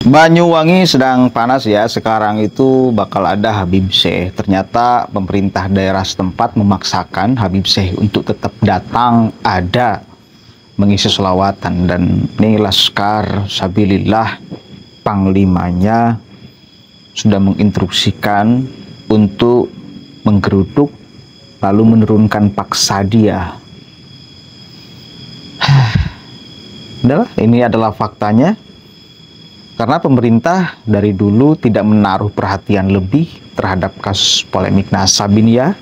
Banyuwangi sedang panas ya. Sekarang itu bakal ada Habib Syekh. Ternyata pemerintah daerah setempat memaksakan Habib Syekh untuk tetap datang ada mengisi sholawatan. Dan ini Laskar Sabilillah, panglimanya sudah menginstruksikan untuk menggeruduk lalu menurunkan paksa dia. Ini adalah faktanya. Karena pemerintah dari dulu tidak menaruh perhatian lebih terhadap kasus polemik Nasabiniyah,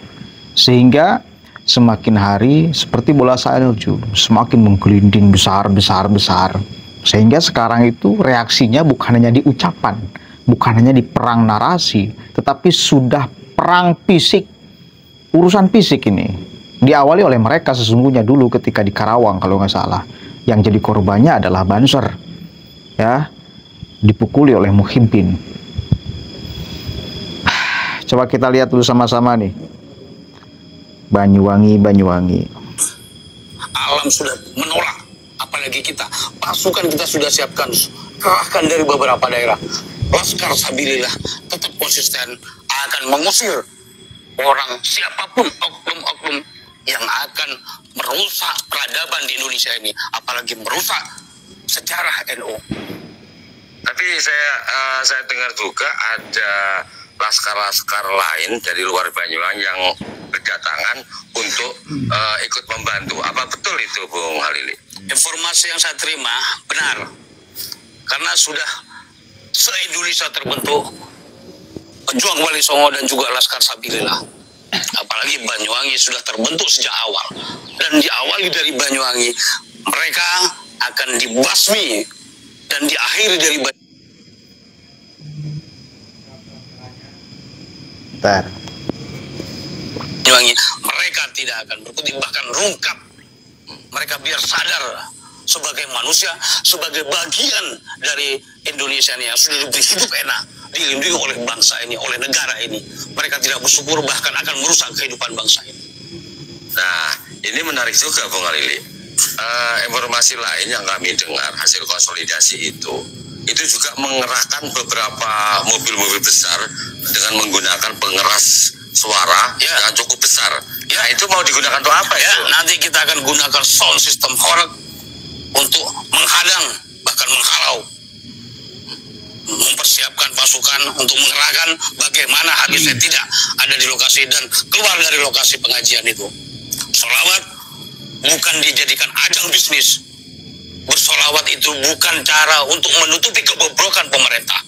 sehingga semakin hari seperti bola salju, semakin menggelinding besar. Sehingga sekarang itu reaksinya bukan hanya di ucapan, bukan hanya di perang narasi, tetapi sudah perang fisik. Urusan fisik ini diawali oleh mereka sesungguhnya dulu ketika di Karawang kalau nggak salah. Yang jadi korbannya adalah Banser. Ya, dipukuli oleh Muhyiddin. Coba kita lihat dulu sama-sama nih. Banyuwangi. Alam sudah menolak, apalagi kita. Pasukan kita sudah siapkan, kerahkan dari beberapa daerah. Laskar Sabilillah tetap konsisten akan mengusir orang siapapun, oknum-oknum yang akan merusak peradaban di Indonesia ini, apalagi merusak sejarah NU. Tapi saya dengar juga ada laskar-laskar lain dari luar Banyuwangi yang berdatangan untuk ikut membantu. Apa betul itu, Bung Halili? Informasi yang saya terima benar, karena sudah se-Indonesia terbentuk pejuang Wali Songo dan juga Laskar Sabilillah. Apalagi Banyuwangi sudah terbentuk sejak awal, dan diawali dari Banyuwangi, mereka akan dibasmi dan diakhiri dari Banyuwangi. Mereka tidak akan berkutik, bahkan rungkap. Mereka biar sadar sebagai manusia, sebagai bagian dari Indonesia ini yang sudah diberi hidup enak, dilindungi oleh bangsa ini, oleh negara ini. Mereka tidak bersyukur, bahkan akan merusak kehidupan bangsa ini. Nah, ini menarik juga, Bung Halili. Informasi lain yang kami dengar hasil konsolidasi itu juga mengerahkan beberapa mobil-mobil besar dengan menggunakan pengeras suara yang cukup besar. Ya, itu mau digunakan untuk apa ya? Nanti kita akan gunakan sound system horeg untuk menghadang, bahkan menghalau, mempersiapkan pasukan untuk mengerahkan bagaimana Habib Syekh tidak ada di lokasi dan keluar dari lokasi pengajian itu. Sholawat bukan dijadikan ajang bisnis. Bersolawat itu bukan cara untuk menutupi kebobrokan pemerintah.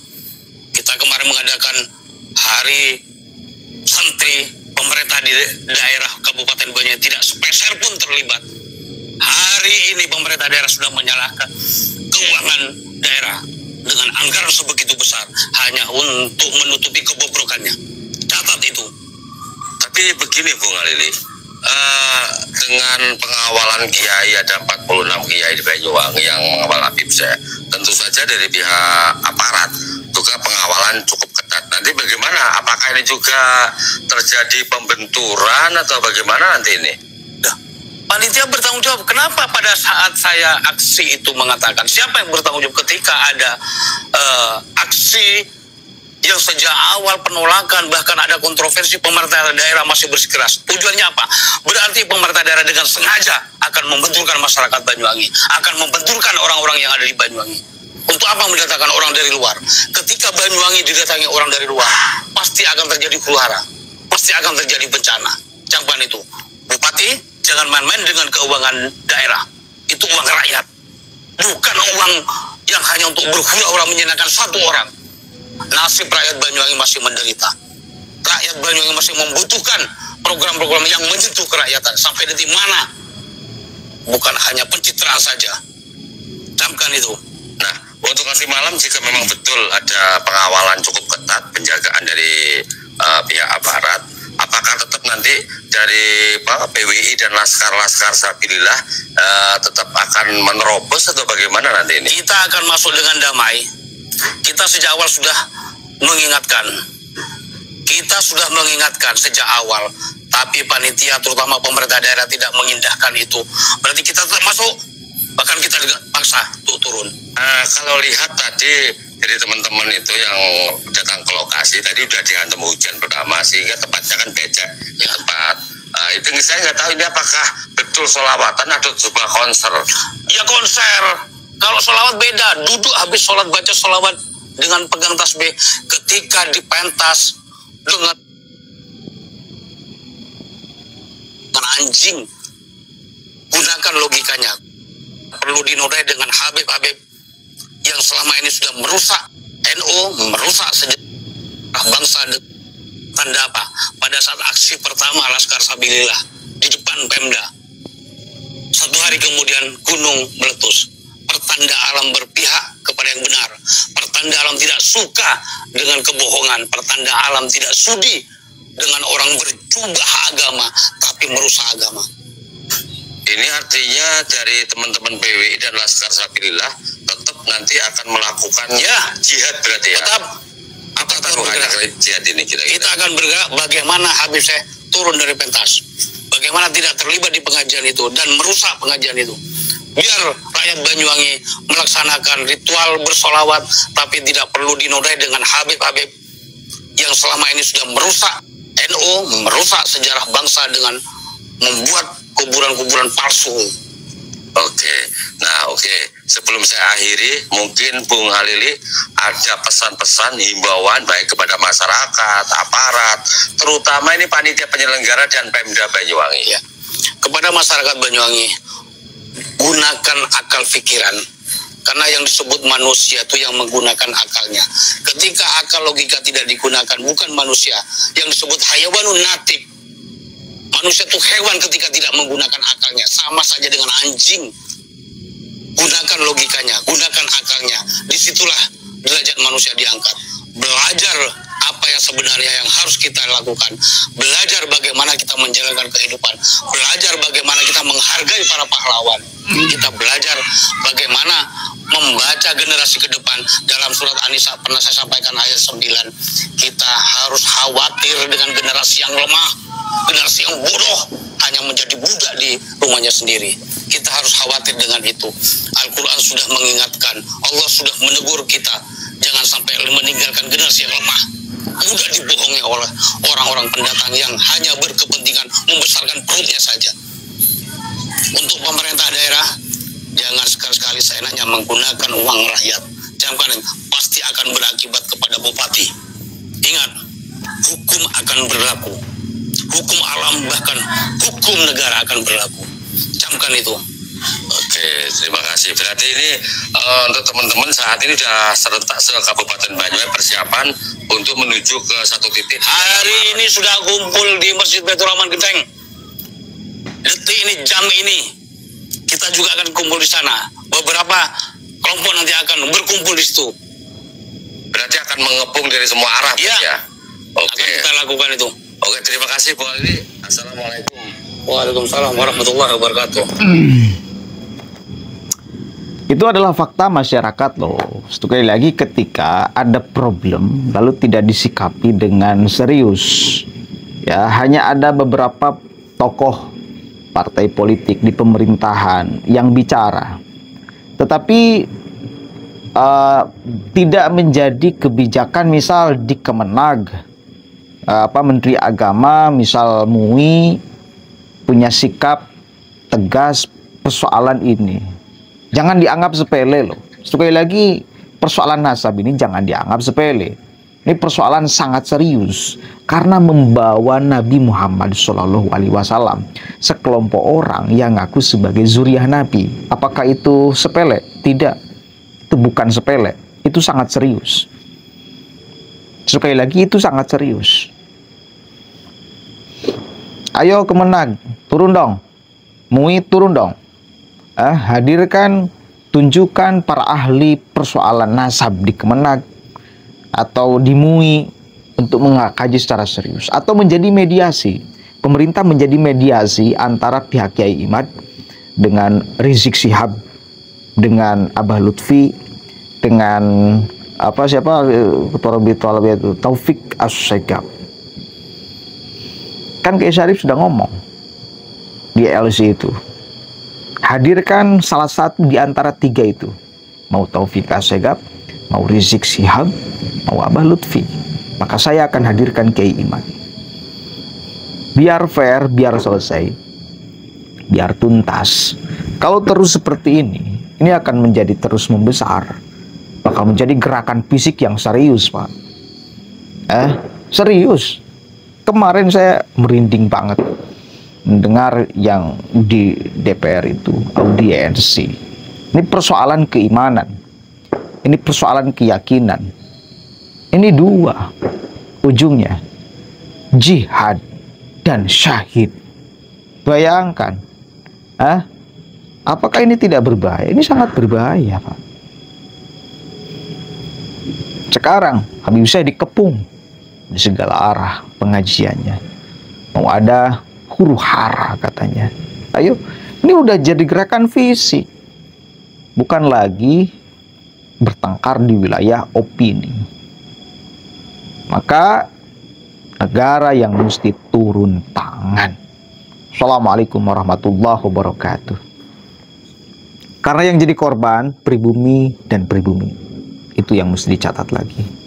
Kita kemarin mengadakan hari santri, pemerintah di daerah Kabupaten Banyuwangi tidak sepeser pun terlibat. Hari ini pemerintah daerah sudah menyalahkan keuangan daerah dengan anggaran sebegitu besar hanya untuk menutupi kebobrokannya. Catat itu. Tapi begini, Bung Halili, dengan pengawalan kiai, ada 46 kiai di Banyuwangi yang mengawal Habib Syekh, tentu saja dari pihak aparat juga pengawalan cukup ketat. Nanti bagaimana? Apakah ini juga terjadi pembenturan atau bagaimana nanti ini? Panitia bertanggung jawab. Kenapa pada saat saya aksi itu mengatakan siapa yang bertanggung jawab ketika ada aksi yang sejak awal penolakan, bahkan ada kontroversi, pemerintah daerah masih bersikeras. Tujuannya apa? Berarti pemerintah daerah dengan sengaja akan membenturkan masyarakat Banyuwangi, akan membenturkan orang-orang yang ada di Banyuwangi. Untuk apa mendatangkan orang dari luar? Ketika Banyuwangi didatangi orang dari luar, pasti akan terjadi huru-hara, pasti akan terjadi bencana. Campan itu, Bupati jangan main-main dengan keuangan daerah. Itu uang rakyat, bukan uang yang hanya untuk berhura-hura menyenangkan satu orang. Nasib rakyat Banyuwangi masih menderita. Rakyat Banyuwangi masih membutuhkan program-program yang menyentuh kerakyatan. Sampai detik mana? Bukan hanya pencitraan saja. Camkan itu. Nah, untuk nanti malam jika memang betul ada pengawalan cukup ketat, penjagaan dari pihak aparat, apakah tetap nanti dari PWI dan Laskar Sabilillah tetap akan menerobos atau bagaimana nanti ini? Kita akan masuk dengan damai. Kita sejak awal sudah mengingatkan. Kita sudah mengingatkan sejak awal. Tapi panitia terutama pemerintah daerah tidak mengindahkan itu. Berarti kita tetap masuk bahkan kita dipaksa untuk turun. Kalau lihat tadi dari teman-teman itu yang datang ke lokasi tadi udah dihantam hujan pertama, sehingga tempatnya kan becek ya tempat. Itu saya nggak tahu ini apakah betul sholawatan atau coba konser. Ya konser. Kalau sholawat beda, duduk habis sholat baca sholawat dengan pegang tasbih. Ketika dipentas dengan anjing, gunakan logikanya. Perlu dinodai dengan Habib-Habib yang selama ini sudah merusak NU, merusak sejarah bangsa. Tanda apa? Pada saat aksi pertama Laskar Sabilillah di depan Pemda, 1 hari kemudian gunung meletus. Pertanda alam berpihak kepada yang benar. Pertanda alam tidak suka dengan kebohongan. Pertanda alam tidak sudi dengan orang berjubah agama tapi merusak agama. Ini artinya dari teman-teman PWI dan Laskar Sabilillah tetap nanti akan melakukan jihad berarti ya? Tetap. Apa taruhannya jihad ini kira-kira? Kita akan bergerak bagaimana Habib Syekh turun dari pentas. Bagaimana tidak terlibat di pengajian itu dan merusak pengajian itu. Biar rakyat Banyuwangi melaksanakan ritual bersolawat tapi tidak perlu dinodai dengan Habib-Habib yang selama ini sudah merusak NU, merusak sejarah bangsa dengan membuat kuburan-kuburan palsu. Oke. Sebelum saya akhiri, mungkin Bung Halili ada pesan-pesan himbauan baik kepada masyarakat, aparat, terutama ini panitia penyelenggara dan Pemda Banyuwangi. Ya. Kepada masyarakat Banyuwangi, gunakan akal pikiran. Karena yang disebut manusia itu yang menggunakan akalnya. Ketika akal logika tidak digunakan, bukan manusia. Yang disebut hayawanun natik. Manusia itu hewan ketika tidak menggunakan akalnya. Sama saja dengan anjing. Gunakan logikanya, gunakan akalnya. Disitulah derajat manusia diangkat. Belajar apa yang sebenarnya yang harus kita lakukan. Belajar bagaimana kita menjalankan kehidupan. Belajar bagaimana kita menghargai para pahlawan. Kita belajar bagaimana membaca generasi ke depan. Dalam surat An-Nisa pernah saya sampaikan ayat 9. Kita harus khawatir dengan generasi yang lemah, generasi yang bodoh, hanya menjadi budak di rumahnya sendiri. Kita harus khawatir dengan itu. Al-Quran sudah mengingatkan, Allah sudah menegur kita, jangan sampai meninggalkan generasi yang lemah, mudah dibohongi oleh orang-orang pendatang yang hanya berkepentingan membesarkan perutnya saja. Untuk pemerintah daerah, jangan sekali-sekali seenaknya menggunakan uang rakyat. Jangan, pasti akan berakibat kepada bupati. Ingat, hukum akan berlaku. Hukum alam bahkan hukum negara akan berlaku. Camkan itu. Oke, terima kasih. Berarti ini untuk teman-teman saat ini sudah serentak se-Kabupaten Banyuwangi persiapan untuk menuju ke satu titik. Hari ini sudah kumpul di Masjid Baitur Rahman Genteng. Detik ini, jam ini, kita juga akan kumpul di sana. Beberapa kelompok nanti akan berkumpul di situ. Berarti akan mengepung dari semua arah, ya? Oke. Akan kita lakukan itu. Oke, terima kasih Bu Ali. Assalamualaikum. Waalaikumsalam warahmatullahi wabarakatuh. Itu adalah fakta masyarakat loh. Sekali lagi, ketika ada problem lalu tidak disikapi dengan serius, ya hanya ada beberapa tokoh partai politik di pemerintahan yang bicara, tetapi tidak menjadi kebijakan. Misal di Kemenag, Menteri Agama misal MUI punya sikap tegas persoalan ini. Jangan dianggap sepele loh. Sekali lagi, persoalan nasab ini jangan dianggap sepele. Ini persoalan sangat serius karena membawa Nabi Muhammad SAW, sekelompok orang yang ngaku sebagai zuriyah Nabi. Apakah itu sepele? Tidak. Itu bukan sepele. Itu sangat serius. Sekali lagi, itu sangat serius. Ayo Kemenag, turun dong. MUI turun dong. Hadirkan, tunjukkan para ahli persoalan nasab di Kemenag atau di MUI untuk mengkaji secara serius, atau menjadi mediasi. Pemerintah menjadi mediasi antara pihak Kiai Imad dengan Rizik Syihab, dengan Abah Lutfi, dengan Ketua Rabiul Taufik As-Segaf. Kan Kiai Syarif sudah ngomong di LC itu, hadirkan salah satu di antara tiga itu. Mau Taufik Assegaf, mau Rizik Syihab, mau Abah Lutfi. Maka saya akan hadirkan Kiai Iman. Biar fair, biar selesai, biar tuntas. Kalau terus seperti ini akan menjadi terus membesar. Bakal menjadi gerakan fisik yang serius, Pak. Serius. Kemarin saya merinding banget mendengar yang di DPR itu, audiensi. Ini persoalan keimanan. Ini persoalan keyakinan. Ini dua ujungnya. Jihad dan syahid. Bayangkan. Apakah ini tidak berbahaya? Ini sangat berbahaya, Pak. Sekarang Habib saya dikepung di segala arah pengajiannya. Mau ada huru hara katanya. Ayo, ini udah jadi gerakan fisik. Bukan lagi bertengkar di wilayah opini. Maka negara yang mesti turun tangan. Assalamualaikum warahmatullahi wabarakatuh. Karena yang jadi korban pribumi dan pribumi. Itu yang mesti dicatat lagi.